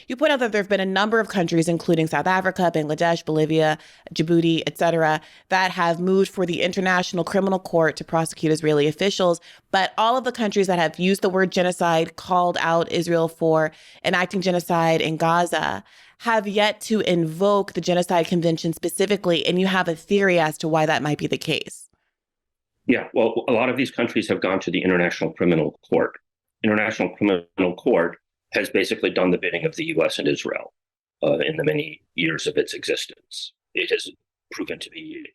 you point out that there have been a number of countries, including South Africa, Bangladesh, Bolivia, Djibouti, et cetera, that have moved for the International Criminal Court to prosecute Israeli officials. But all of the countries that have used the word genocide, called out Israel for enacting genocide in Gaza, have yet to invoke the Genocide Convention specifically. And you have a theory as to why that might be the case. Yeah, well, a lot of these countries have gone to the International Criminal Court. International Criminal Court has basically done the bidding of the U.S. and Israel in the many years of its existence. It has proven to be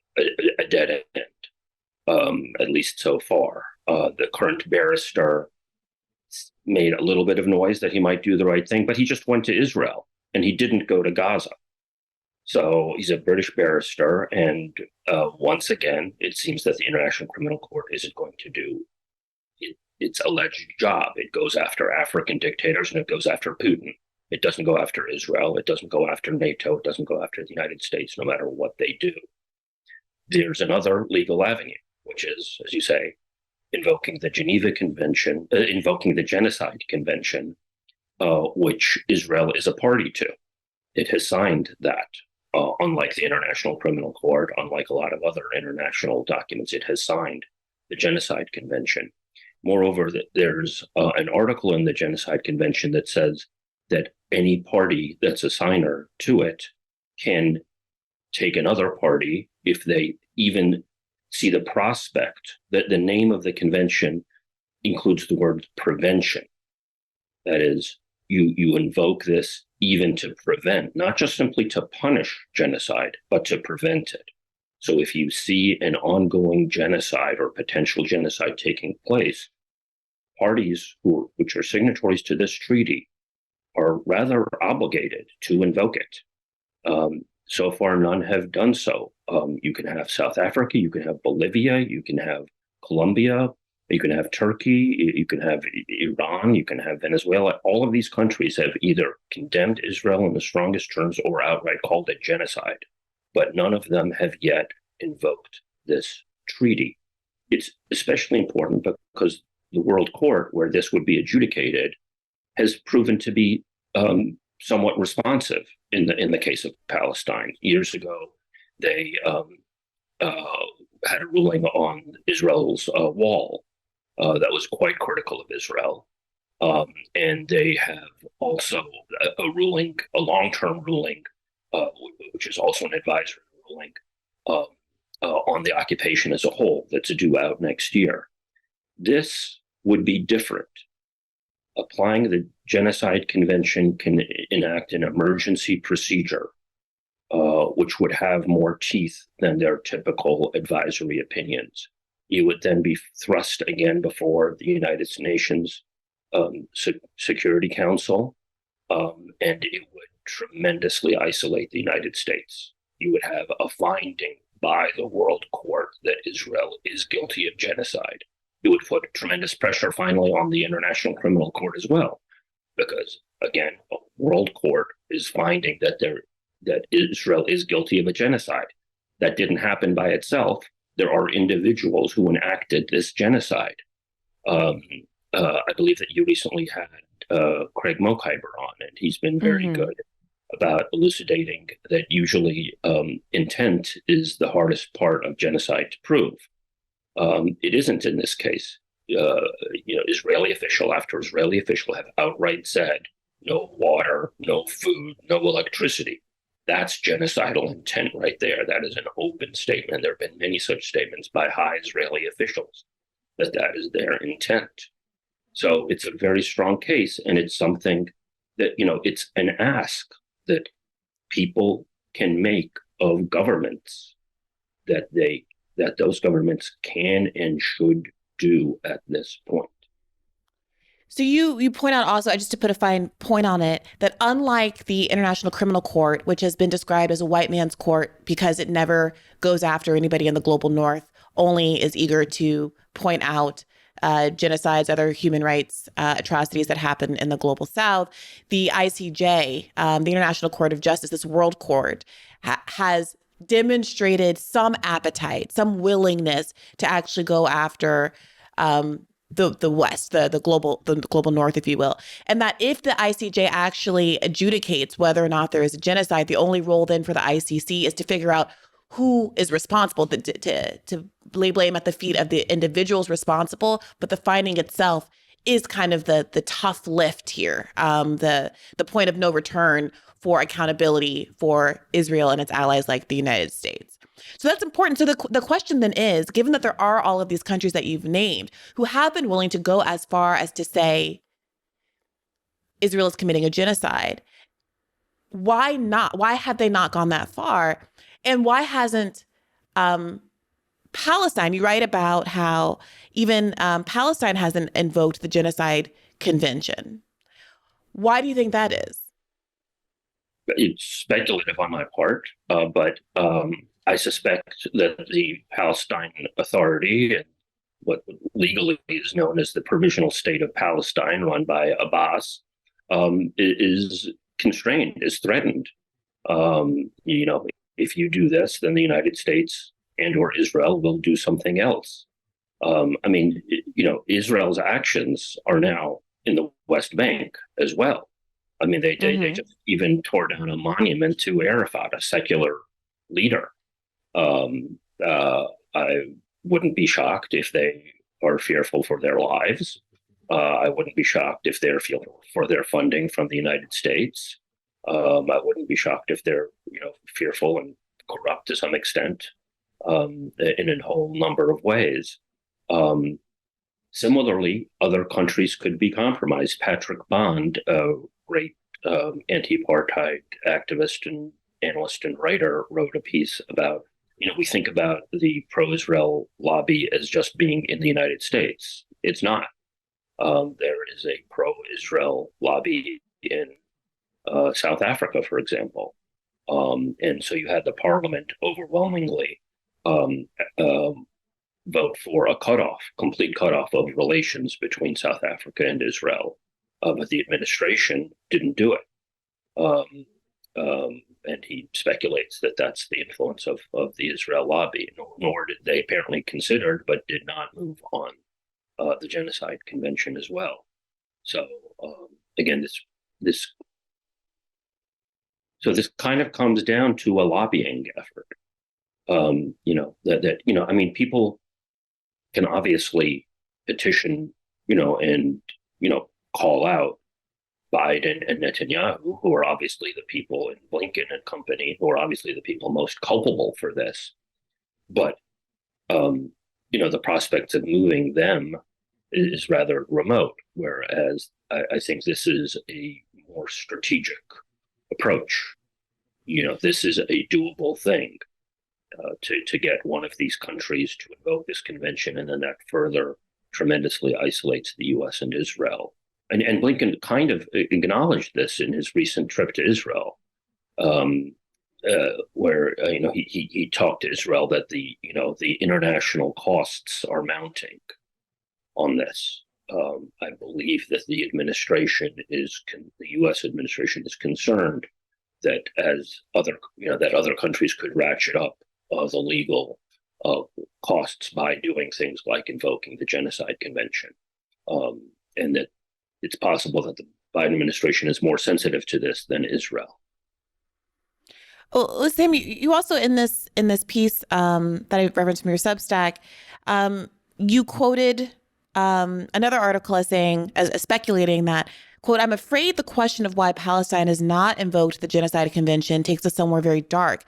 a dead end, at least so far. The current barrister made a little bit of noise that he might do the right thing, but he just went to Israel and he didn't go to Gaza. So he's a British barrister, and once again, it seems that the International Criminal Court isn't going to do its alleged job. It goes after African dictators and it goes after Putin. It doesn't go after Israel. It doesn't go after NATO. It doesn't go after the United States, no matter what they do. There's another legal avenue, which is, as you say, invoking the Geneva Convention, invoking the Genocide Convention, which Israel is a party to. It has signed that. Unlike the International Criminal Court, unlike a lot of other international documents, it has signed the Genocide Convention. Moreover, there's an article in the Genocide Convention that says that any party that's a signer to it can take another party if they even see the prospect that the name of the convention includes the word prevention. That is, you invoke this even to prevent, not just simply to punish genocide, but to prevent it. So if you see an ongoing genocide or potential genocide taking place, parties which are signatories to this treaty are rather obligated to invoke it. So far, none have done so. You can have South Africa, you can have Bolivia, you can have Colombia, you can have Turkey, you can have Iran, you can have Venezuela. All of these countries have either condemned Israel in the strongest terms or outright called it genocide. But none of them have yet invoked this treaty. It's especially important because the World Court, where this would be adjudicated, has proven to be somewhat responsive in the case of Palestine. Years ago, they had a ruling on Israel's wall that was quite critical of Israel. And they have also a ruling, a long-term ruling, which is also an advisory ruling on the occupation as a whole that's due out next year. This would be different. Applying the Genocide Convention can enact an emergency procedure, which would have more teeth than their typical advisory opinions. You would then be thrust again before the United Nations Security Council, and it would tremendously isolate the United States. You would have a finding by the World Court that Israel is guilty of genocide. It would put tremendous pressure finally on the International Criminal Court as well, because again, a World Court is finding that Israel is guilty of a genocide. That didn't happen by itself. There are individuals who enacted this genocide. I believe that you recently had Craig Mokhiber on, and he's been very good about elucidating that usually intent is the hardest part of genocide to prove. It isn't in this case. Israeli official after Israeli official have outright said, no water, no food, no electricity. That's genocidal intent right there. That is an open statement. There have been many such statements by high Israeli officials that is their intent. So it's a very strong case, and it's something that, it's an ask that people can make of governments that those governments can and should do at this point. So you point out also, just to put a fine point on it, that unlike the International Criminal Court, which has been described as a white man's court because it never goes after anybody in the global north, only is eager to point out genocides, other human rights atrocities that happen in the global south, the ICJ, the International Court of Justice, this world court, has demonstrated some appetite, some willingness to actually go after the West, the global North, if you will, and that if the ICJ actually adjudicates whether or not there is a genocide, the only role then for the ICC is to figure out who is responsible, to lay blame at the feet of the individuals responsible, but the finding itself is kind of the tough lift here, the point of no return for accountability for Israel and its allies like the United States. So that's important. So the question then is, given that there are all of these countries that you've named who have been willing to go as far as to say Israel is committing a genocide, why not? Why have they not gone that far? And why hasn't Palestine? You write about how even Palestine hasn't invoked the Genocide Convention. Why do you think that is? It's speculative on my part, but I suspect that the Palestine Authority, and what legally is known as the Provisional State of Palestine, run by Abbas, is constrained, is threatened. If you do this, then the United States and or Israel will do something else. Israel's actions are now in the West Bank as well. I mean, they just even tore down a monument to Arafat, a secular leader. I wouldn't be shocked if they are fearful for their lives. I wouldn't be shocked if they're fearful for their funding from the United States. I wouldn't be shocked if they're, fearful and corrupt to some extent, in a whole number of ways. Similarly, other countries could be compromised. Patrick Bond, a great anti-apartheid activist and analyst and writer, wrote a piece about, we think about the pro-Israel lobby as just being in the United States. It's not. There is a pro-Israel lobby in South Africa, for example. And so you had the parliament overwhelmingly vote for a complete cutoff of relations between South Africa and Israel. But the administration didn't do it. And he speculates that that's the influence of the Israel lobby, nor did they apparently consider, but did not move on the Genocide Convention as well. So again, this kind of comes down to a lobbying effort. People can obviously petition, and call out Biden and Netanyahu, who are obviously the people, and Blinken and company, who are obviously the people most culpable for this. But the prospects of moving them is rather remote. Whereas I think this is a more strategic approach. This is a doable thing to get one of these countries to invoke this convention, and then that further tremendously isolates the U.S. and Israel. And Blinken kind of acknowledged this in his recent trip to Israel, where he talked to Israel that the international costs are mounting on this. I believe that the U.S. administration is concerned that other countries could ratchet up the legal costs by doing things like invoking the Genocide Convention, and that it's possible that the Biden administration is more sensitive to this than Israel. Well, Sam, you also in this piece that I referenced from your Substack, you quoted another article as saying, as speculating that, quote, "I'm afraid the question of why Palestine has not invoked the Genocide Convention takes us somewhere very dark.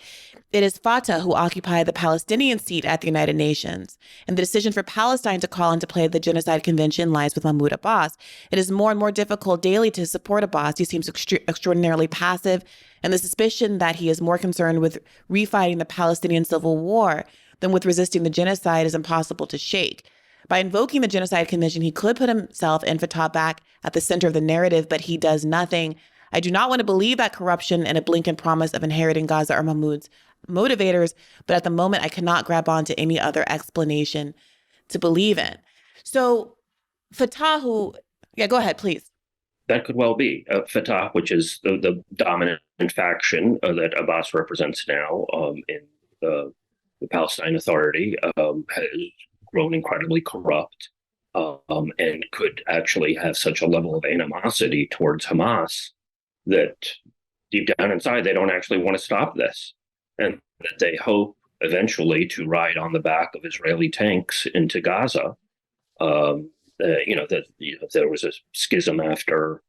It is Fatah who occupy the Palestinian seat at the United Nations, and the decision for Palestine to call into play the Genocide Convention lies with Mahmoud Abbas. It is more and more difficult daily to support Abbas. He seems extraordinarily passive, and the suspicion that he is more concerned with refighting the Palestinian civil war than with resisting the genocide is impossible to shake. By invoking the Genocide Convention, he could put himself and Fatah back at the center of the narrative, but he does nothing. I do not want to believe that corruption and a Blinken promise of inheriting Gaza are Mahmoud's motivators, but at the moment, I cannot grab onto any other explanation to believe in." So Fatah, go ahead, please. That could well be. Fatah, which is the dominant faction that Abbas represents now in the Palestine Authority, has grown incredibly corrupt. and could actually have such a level of animosity towards Hamas that deep down inside they don't actually want to stop this, and that they hope eventually to ride on the back of Israeli tanks into Gaza. There was a schism after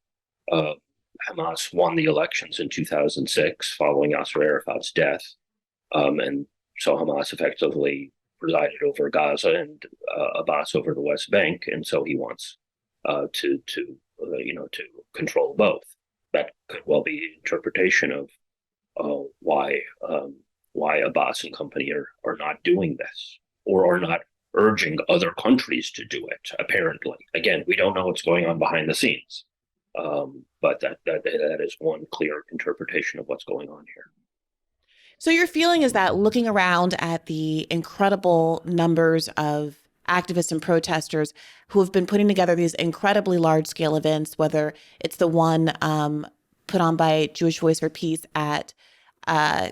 Hamas won the elections in 2006 following Yasser Arafat's death, and so Hamas effectively presided over Gaza and Abbas over the West Bank, and so he wants to control both. That could well be an interpretation of why Abbas and company are not doing this, or are not urging other countries to do it. Apparently, again, we don't know what's going on behind the scenes, but that is one clear interpretation of what's going on here. So your feeling is that looking around at the incredible numbers of activists and protesters who have been putting together these incredibly large-scale events, whether it's the one put on by Jewish Voice for Peace at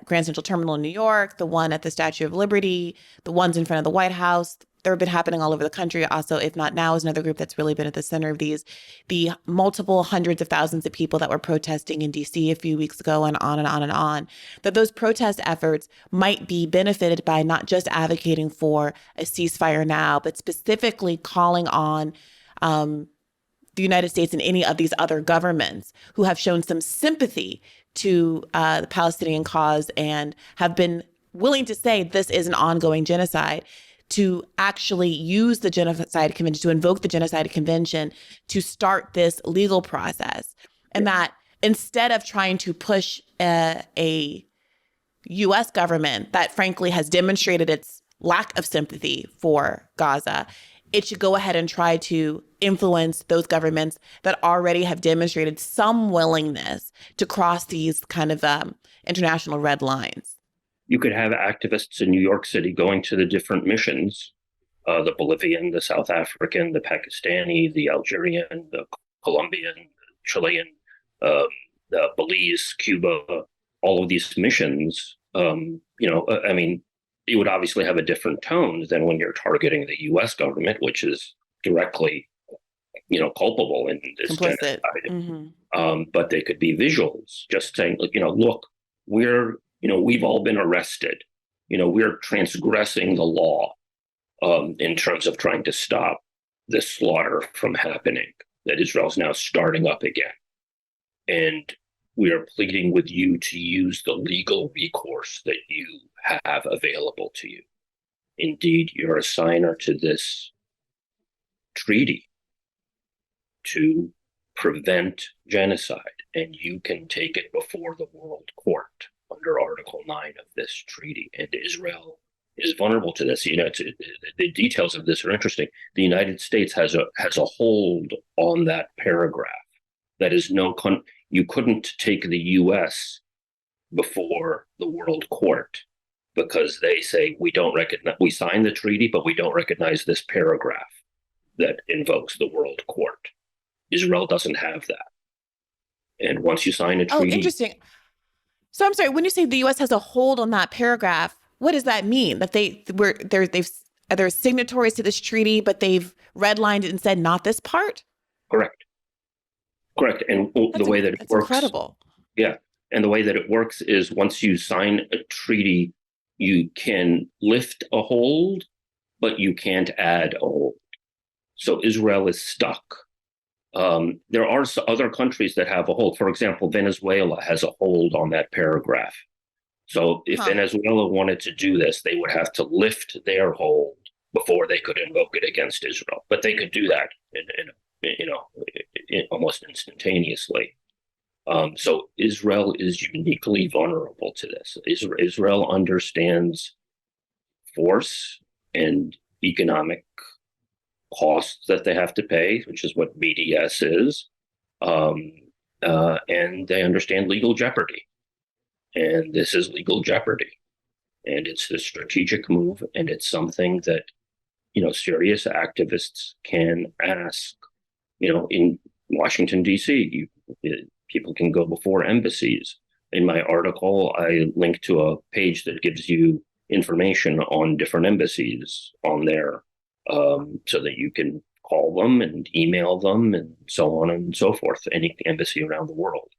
Grand Central Terminal in New York, the one at the Statue of Liberty, the ones in front of the White House, they've been happening all over the country. Also, If Not Now is another group that's really been at the center of these. The multiple hundreds of thousands of people that were protesting in DC a few weeks ago, and on and on and on, that those protest efforts might be benefited by not just advocating for a ceasefire now, but specifically calling on the United States and any of these other governments who have shown some sympathy to the Palestinian cause and have been willing to say this is an ongoing genocide, to actually use the Genocide Convention, to invoke the Genocide Convention to start this legal process. And that instead of trying to push a U.S. government that frankly has demonstrated its lack of sympathy for Gaza, it should go ahead and try to influence those governments that already have demonstrated some willingness to cross these kind of international red lines. You could have activists in New York City going to the different missions, the Bolivian, the South African, the Pakistani, the Algerian, the Colombian, Chilean, the Belize, Cuba, all of these missions. It would obviously have a different tone than when you're targeting the U.S. government, which is directly, culpable in this genocide. Mm-hmm. But they could be visuals, just saying, look, we've all been arrested. We're transgressing the law in terms of trying to stop this slaughter from happening that Israel's now starting up again. And we are pleading with you to use the legal recourse that you have available to you. Indeed, you're a signer to this treaty to prevent genocide, and you can take it before the World Court under Article 9 of this treaty. And Israel is vulnerable to this. The details of this are interesting. The United States has a hold on that paragraph. That is you couldn't take the U.S. before the World Court because they say we signed the treaty, but we don't recognize this paragraph that invokes the World Court. Israel doesn't have that. And once you sign a treaty... Oh, interesting. So I'm sorry, when you say the U.S. has a hold on that paragraph, what does that mean? That they're signatories to this treaty, but they've redlined it and said not this part? Correct. And the way that it works... That's incredible. Yeah. And the way that it works is once you sign a treaty, you can lift a hold, but you can't add a hold. So Israel is stuck. There are other countries that have a hold. For example, Venezuela has a hold on that paragraph. So if Venezuela wanted to do this, they would have to lift their hold before they could invoke it against Israel. But they could do that almost instantaneously. So Israel is uniquely vulnerable to this. Israel understands force and economic costs that they have to pay, which is what BDS is, and they understand legal jeopardy. And this is legal jeopardy. And it's a strategic move, and it's something that, serious activists can ask. In Washington, D.C., people can go before embassies. In my article, I link to a page that gives you information on different embassies on there, so that you can call them and email them and so on and so forth, any embassy around the world.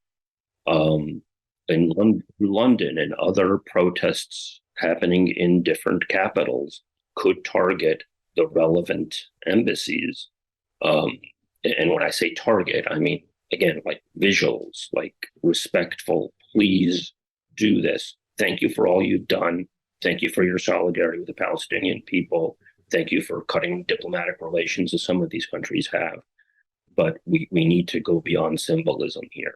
In London and other protests happening in different capitals could target the relevant embassies. And when I say target, I mean, again, like visuals, like respectful, please do this. Thank you for all you've done. Thank you for your solidarity with the Palestinian people. Thank you for cutting diplomatic relations as some of these countries have. But we need to go beyond symbolism here.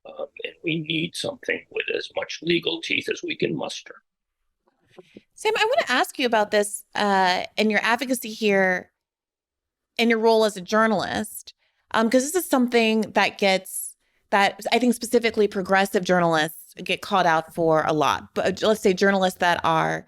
And we need something with as much legal teeth as we can muster. Sam, I want to ask you about this and your advocacy here and your role as a journalist, because this is something that I think specifically progressive journalists get called out for a lot. But let's say journalists that are,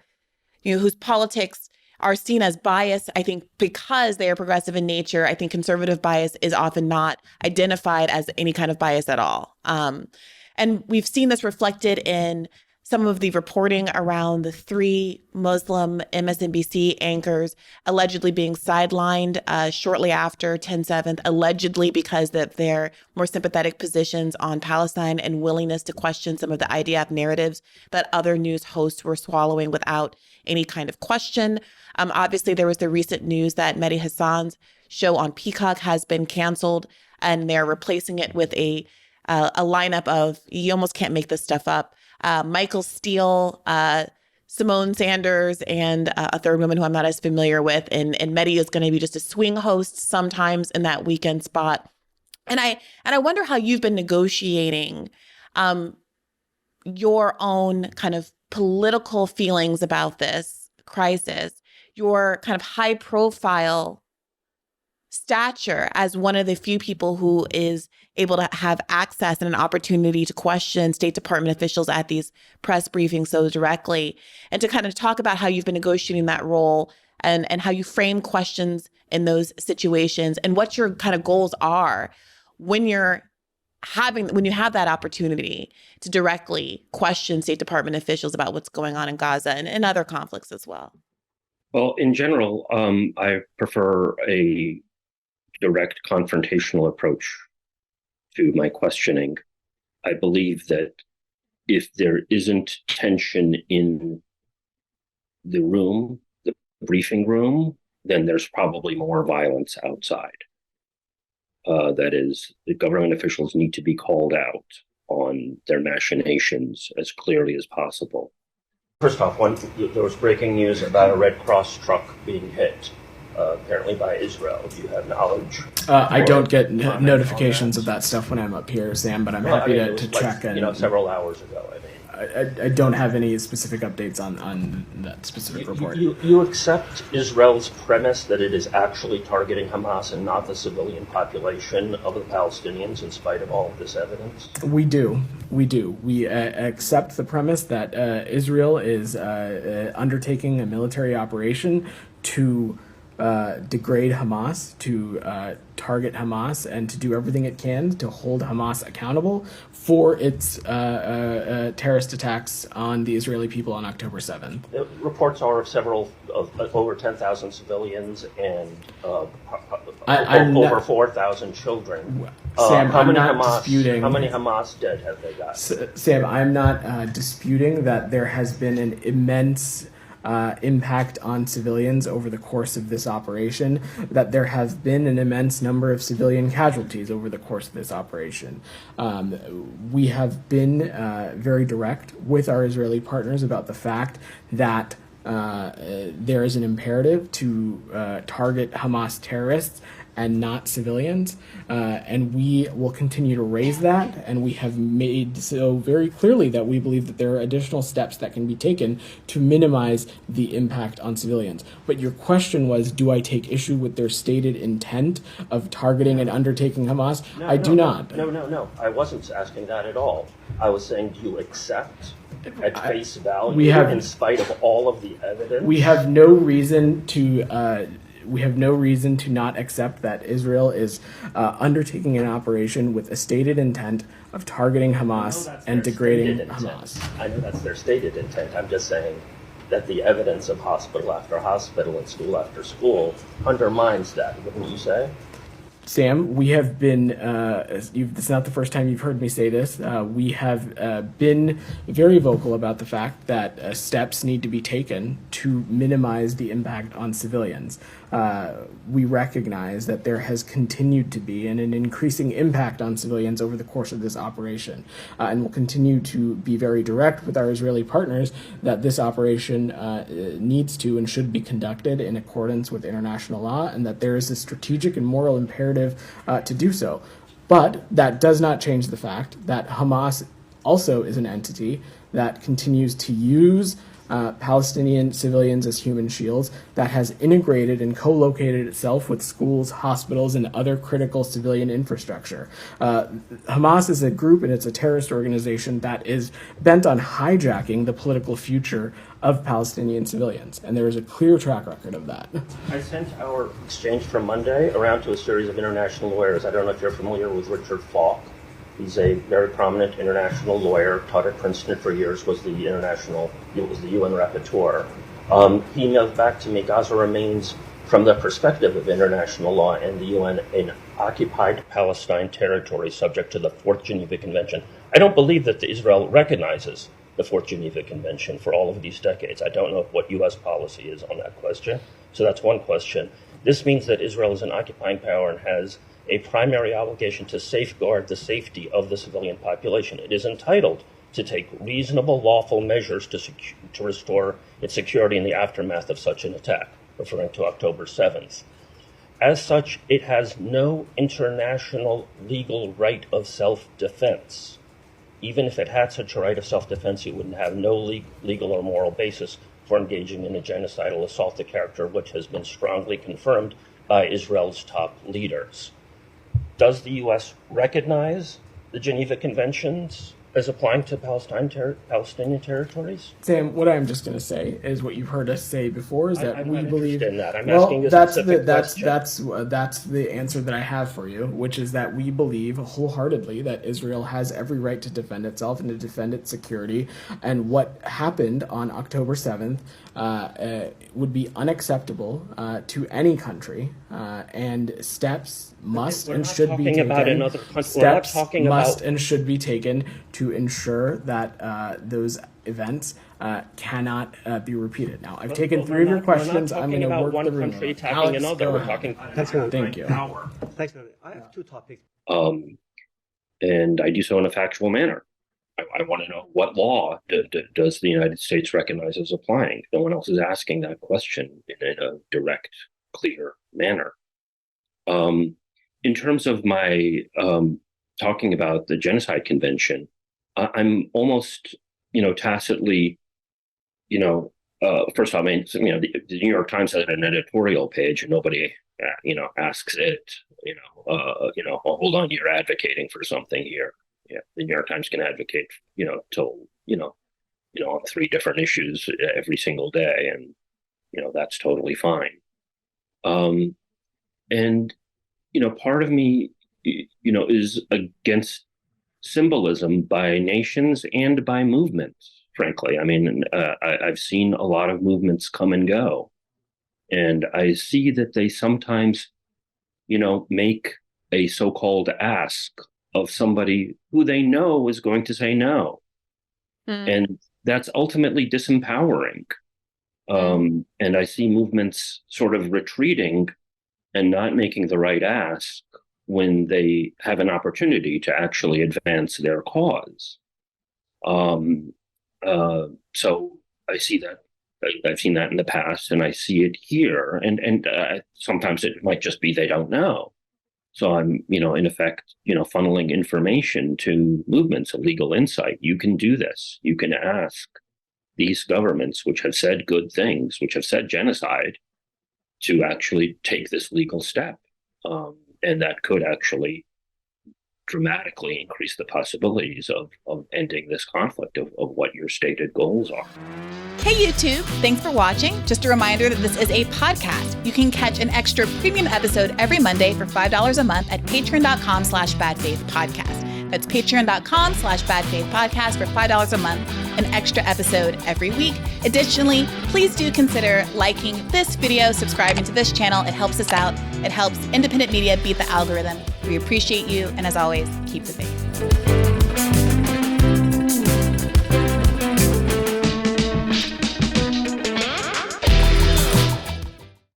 whose politics are seen as biased, I think because they are progressive in nature, I think conservative bias is often not identified as any kind of bias at all. And we've seen this reflected in some of the reporting around the 3 Muslim MSNBC anchors allegedly being sidelined shortly after 10/7, allegedly because of their more sympathetic positions on Palestine and willingness to question some of the IDF narratives that other news hosts were swallowing without any kind of question. Obviously, there was the recent news that Mehdi Hassan's show on Peacock has been canceled, and they're replacing it with a lineup of, you almost can't make this stuff up, Michael Steele, Simone Sanders, and a third woman who I'm not as familiar with. And Mehdi is going to be just a swing host sometimes in that weekend spot. And I wonder how you've been negotiating your own kind of political feelings about this crisis, your kind of high profile stature as one of the few people who is able to have access and an opportunity to question State Department officials at these press briefings so directly, and to kind of talk about how you've been negotiating that role and how you frame questions in those situations and what your kind of goals are when you have that opportunity to directly question State Department officials about what's going on in Gaza and other conflicts as well. Well, in general, I prefer a direct confrontational approach to my questioning. I believe that if there isn't tension in the room, the briefing room, then there's probably more violence outside. That is, the government officials need to be called out on their machinations as clearly as possible. First off, there was breaking news about a Red Cross truck being hit, apparently by Israel. Do you have knowledge? I don't get notifications of that stuff when I'm up here, Sam, but I'm happy to check. And several hours ago, I mean. I don't have any specific updates on that specific report. You accept Israel's premise that it is actually targeting Hamas and not the civilian population of the Palestinians in spite of all of this evidence? We do. We accept the premise that Israel is undertaking a military operation to degrade Hamas, to target Hamas, and to do everything it can to hold Hamas accountable for its terrorist attacks on the Israeli people on October 7th. Reports are of over 10,000 civilians and over 4,000 children. Sam, I'm not disputing. How many Hamas dead have they got? Sam, I'm not disputing that there has been an immense impact on civilians over the course of this operation, that there have been an immense number of civilian casualties over the course of this operation. We have been very direct with our Israeli partners about the fact that there is an imperative to target Hamas terrorists and not civilians, and we will continue to raise that, and we have made so very clearly that we believe that there are additional steps that can be taken to minimize the impact on civilians. But your question was, do I take issue with their stated intent of targeting and undertaking Hamas? I do not. No. I wasn't asking that at all. I was saying, do you accept at face value, in spite of all of the evidence? We have no reason to not accept that Israel is undertaking an operation with a stated intent of targeting Hamas and degrading Hamas. I know that's their stated intent. I'm just saying, that the evidence of hospital after hospital and school after school undermines that, wouldn't you say? Sam, we have been, it's not the first time you've heard me say this, we have been very vocal about the fact that steps need to be taken to minimize the impact on civilians. We recognize that there has continued to be an increasing impact on civilians over the course of this operation, and will continue to be very direct with our Israeli partners that this operation needs to and should be conducted in accordance with international law, and that there is a strategic and moral imperative to do so. But that does not change the fact that Hamas also is an entity that continues to use Palestinian civilians as human shields, that has integrated and co-located itself with schools, hospitals, and other critical civilian infrastructure. Hamas is a group and it's a terrorist organization that is bent on hijacking the political future of Palestinian civilians, and there is a clear track record of that. I sent our exchange from Monday around to a series of international lawyers. I don't know if you're familiar with Richard Falk. He's a very prominent international lawyer, taught at Princeton for years, was the UN rapporteur. He emailed back to me, Gaza remains, from the perspective of international law and the UN, an occupied Palestine territory subject to the Fourth Geneva Convention. I don't believe that Israel recognizes the Fourth Geneva Convention for all of these decades. I don't know what U.S. policy is on that question. So that's one question. This means that Israel is an occupying power and has a primary obligation to safeguard the safety of the civilian population. It is entitled to take reasonable, lawful measures to restore its security in the aftermath of such an attack, referring to October 7th. As such, it has no international legal right of self-defense. Even if it had such a right of self-defense, it would have no legal or moral basis for engaging in a genocidal assault, the character of which has been strongly confirmed by Israel's top leaders. Does the U.S. recognize the Geneva Conventions as applying to Palestinian territories? Sam, what I'm just going to say is what you've heard us say before, is that we believe in that. I'm asking a specific question. That's the answer that I have for you, which is that we believe wholeheartedly that Israel has every right to defend itself and to defend its security, and what happened on October 7th would be unacceptable to any country, and steps must and should be taken. Steps must and should be taken to ensure that those events cannot be repeated. Now, I've taken three of your questions. I'm going to work the room. One country attacking another. We're talking. Thank you. Thanks. I have two topics. And I do so in a factual manner. I want to know, what law does the United States recognize as applying? No one else is asking that question in a direct, clear manner. In terms of my talking about the Genocide Convention, I'm almost, tacitly, first of all, I mean, the New York Times has an editorial page and nobody, asks it, hold on, you're advocating for something here. Yeah, the New York Times can advocate, till, on three different issues every single day, and that's totally fine. And part of me, is against symbolism by nations and by movements. Frankly, I mean, I've seen a lot of movements come and go, and I see that they sometimes, make a so-called ask of somebody who they know is going to say no. And that's ultimately disempowering. And I see movements sort of retreating and not making the right ask when they have an opportunity to actually advance their cause. So I see that. I've seen that in the past, and I see it here. And sometimes it might just be they don't know. So I'm, in effect, funneling information to movements of legal insight. You can do this. You can ask these governments, which have said good things, which have said genocide, to actually take this legal step. And that could actually dramatically increase the possibilities of ending this conflict of what your stated goals are. Hey YouTube, thanks for watching. Just a reminder that this is a podcast. You can catch an extra premium episode every Monday for $5 a month at patreon.com/badfaithpodcast. That's patreon.com/badfaithpodcast for $5 a month. an extra episode every week. Additionally, please do consider liking this video, subscribing to this channel. It helps us out. It helps independent media beat the algorithm. We appreciate you. And as always, keep the faith.